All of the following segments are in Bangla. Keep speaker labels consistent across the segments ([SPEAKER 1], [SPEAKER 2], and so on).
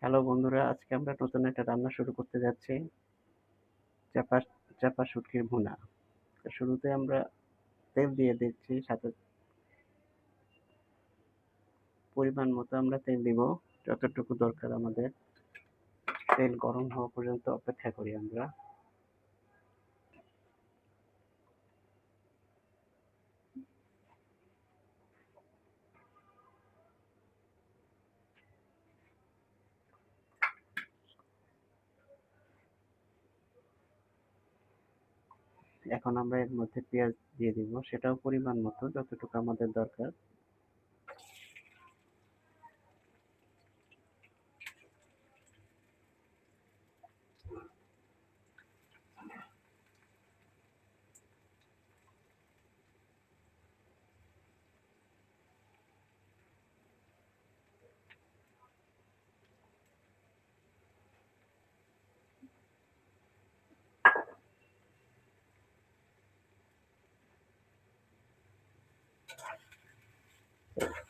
[SPEAKER 1] হ্যালো বন্ধুরা, আজকে আমরা নতুন একটা রান্না শুরু করতে যাচ্ছি। চাপা চাপা শুটকির ভুনা। তো শুরুতে আমরা তেল দিয়ে দিচ্ছি, সাথে পরিমাণ মতো আমরা তেল দিব, যতটুকু দরকার আমাদের। তেল গরম হওয়া পর্যন্ত অপেক্ষা করি আমরা। এখন আমরা এর মধ্যে পেঁয়াজ দিয়ে দিব, সেটাও পরিমাণ মতো যতটুকু আমাদের দরকার।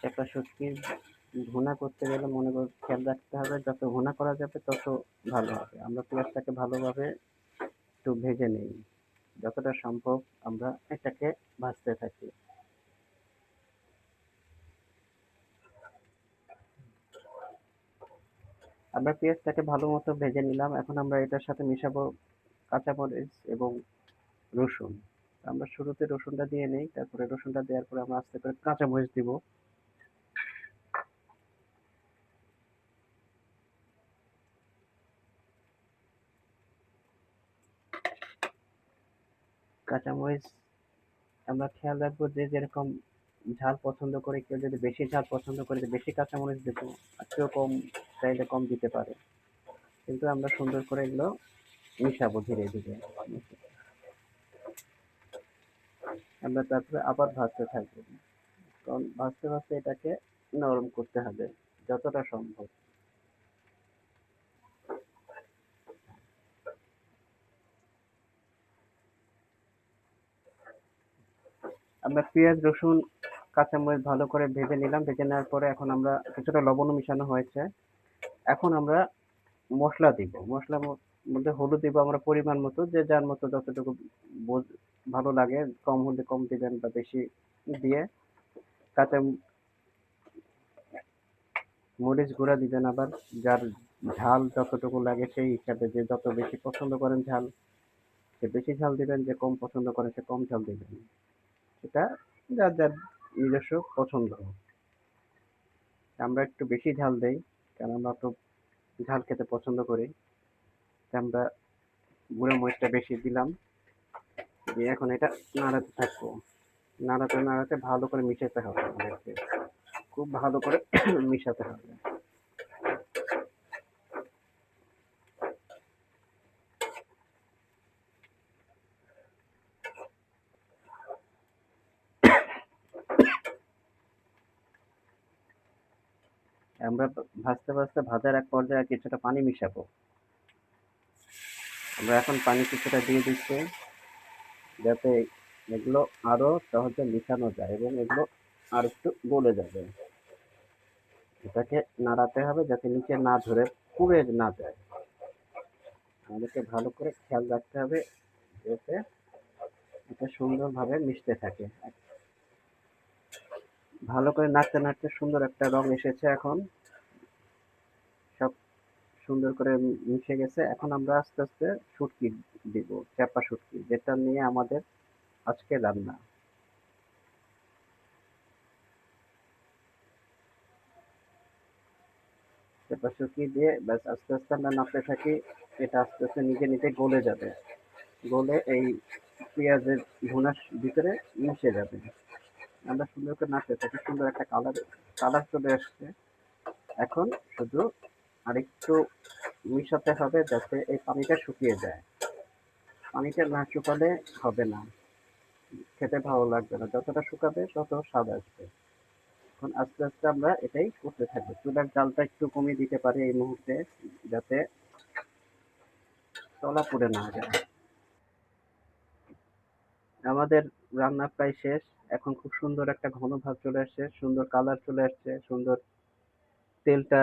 [SPEAKER 1] চাপা শুটকির ভুনা করতে গেলে মনে করে খেয়াল রাখতে হবে, যত ভুনা করা যাবে তত ভালো হবে। আমরা পেঁয়াজটাকে ভালোভাবে একটু ভেজে নিই, যতটা সম্ভব আমরা এটাকে ভাজতে থাকি। আমরা পেঁয়াজটাকে ভালো মতো ভেজে নিলাম। এখন আমরা এটার সাথে মিশাবো কাঁচামরিচ এবং রসুন। আমরা শুরুতে রসুনটা দিয়ে নেই, তারপরে রসুনটা দেওয়ার পরে আমরা আস্তে করে কাঁচামরিচ দিব। কাঁচামরিচ আমরা খেয়াল রাখবো যে যেরকম ঝাল পছন্দ করে, কেউ যদি বেশি ঝাল পছন্দ করে তো বেশি কাঁচামরিচ দেবো, আর কেউ কম চাইলে কম দিতে পারে। কিন্তু আমরা সুন্দর করে এগুলো মিশাবো ধীরে ধীরে। আমরা তারপরে আবার ভাজতে থাকবো, কারণ ভাজতে ভাজতে এটাকে নরম করতে হবে যতটা সম্ভব। আমরা পেঁয়াজ রসুন কাঁচামরিচ ভালো করে ভেজে নিলাম। ভেজে নেওয়ার পরে এখন আমরা কিছুটা লবণও মিশানো হয়েছে। এখন আমরা মশলা দিব। মশলার মধ্যে হলুদ দিব আমরা পরিমাণ মতো, যে যার মতো যতটুকু ভালো লাগে, কম হলে কম দিবেন বা বেশি দিয়ে। কাঁচা মরিচ গুঁড়া দিবেন আবার, যার ঝাল যতটুকু লাগে সেই হিসাবে, যে যত বেশি পছন্দ করেন ঝাল সে বেশি ঝাল দিবেন, যে কম পছন্দ করেন সে কম ঝাল দিবেন। সেটা যার যার নিজস্ব পছন্দ। আমরা একটু বেশি ঝাল দেই, কারণ আমরা তো ঝাল খেতে পছন্দ করি। তাই আমরা গুঁড়ো মরিচটা বেশি দিলাম। দিয়ে এখন এটা নাড়াতে থাকবো। নাড়াতে নাড়াতে ভালো করে মিশাতে হবে আমাদেরকে, খুব ভালো করে মিশাতে হবে। আমরা ভাজতে ভাজতে ভাজার এক পর্যায়ে কিছুটা পানি মিশাবো। আমরা এখন পানি কিছুটা দিয়ে দিচ্ছি, যাতে এগুলো আরো সহজে মিশানো যায় এবং এগুলো আর একটু গলে যাবে। এটাকে নাড়াতে হবে যাতে নিচে না ধরে পুড়ে না যায়। আমাদেরকে ভালো করে খেয়াল রাখতে হবে যাতে এটা সুন্দরভাবে মিশতে থাকে। ভালো করে নাড়তে নাড়তে সুন্দর একটা রং এসেছে। এখন সব সুন্দর করে মিশে গেছে। এখন আমরা আস্তে আস্তে শুটকি দিব, চাপা শুটকি, যেটা নিয়ে আমাদের আজকে রান্না। চাপা শুটকি দিয়ে ব্যাস আস্তে আস্তে আমরা নাড়তে থাকি। এটা আস্তে আস্তে নিজে নিজে গলে যাবে, গলে এই পেঁয়াজের ভুনার ভিতরে মিশে যাবে। আমরা সুন্দর করে নাড়তে থাকি, সুন্দর একটা কালার কালার চলে আসছে। এখন শুধু আরেকটু মিশাতে হবে যাতে এই পানিটা শুকিয়ে যায়। পানিটা না শুকালে হবে না, খেতে ভালো লাগবে না। যতটা শুকাবে তত স্বাদ আসবে। এখন আস্তে আস্তে আমরা এটাই করতে থাকবো। চুলার জালটা একটু কমিয়ে দিতে পারি এই মুহূর্তে, যাতে তলা পুড়ে না যায়। আমাদের রান্না প্রায় শেষ। এখন খুব সুন্দর একটা ঘন ভাব চলে আসছে, সুন্দর কালার চলে আসছে, সুন্দর তেলটা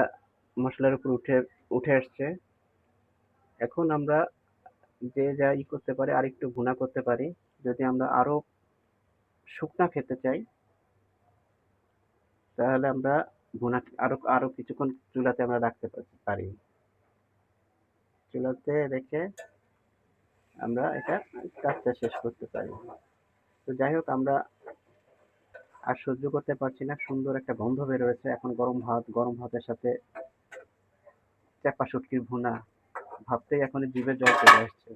[SPEAKER 1] মশলার উপর উঠে উঠে আসছে। এখন আমরা যে যা করতে পারি, আরেকটু ভুনা করতে পারি। যদি আমরা আরো শুকনা খেতে চাই, তাহলে আমরা ভুনা আরো আরো কিছুক্ষণ চুলাতে আমরা রাখতে পারি। চুলাতে রেখে আমরা এটা কাজটা শেষ করতে পারি। তো যাই হোক, আমরা আর সহ্য করতে পারছি না, সুন্দর একটা গন্ধ বের হয়েছে। এখন গরম ভাতের সাথে চাপা শুটকির ভুনা ভাবতেই এখন জিভে জল চলে আসছে।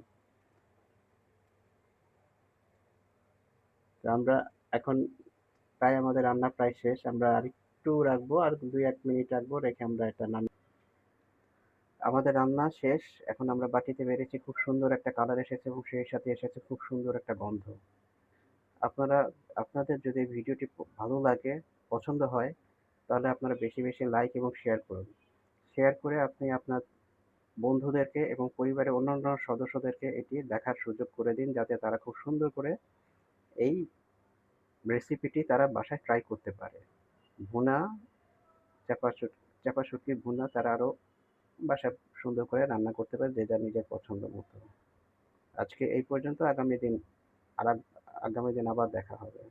[SPEAKER 1] তো আমরা এখন প্রায় আমাদের রান্না প্রায় শেষ। আমরা আরেকটু রাখবো, আর ২-১ মিনিট রাখবো, রেখে আমরা এটা আমাদের রান্না শেষ। এখন আমরা বাটিতে বেড়েছি, খুব সুন্দর একটা কালার এসেছে এবং সেই সাথে এসেছে খুব সুন্দর একটা গন্ধ। আপনারা আপনাদের যদি ভিডিওটি ভালো লাগে, পছন্দ হয়, তাহলে আপনারা বেশি বেশি লাইক এবং শেয়ার করুন। শেয়ার করে আপনি আপনার বন্ধুদেরকে এবং পরিবারের অন্যান্য সদস্যদেরকে এটি দেখার সুযোগ করে দিন, যাতে তারা খুব সুন্দর করে এই রেসিপিটি তারা বাসায় ট্রাই করতে পারে। ভুনা চাপা শুট চাপা শুটকির ভুনা তারা আরো বাসায় সুন্দর করে রান্না করতে পারে, যে যার নিজের পছন্দ মতো। আজকে এই পর্যন্ত। আগামী দিন আবার দেখা হবে।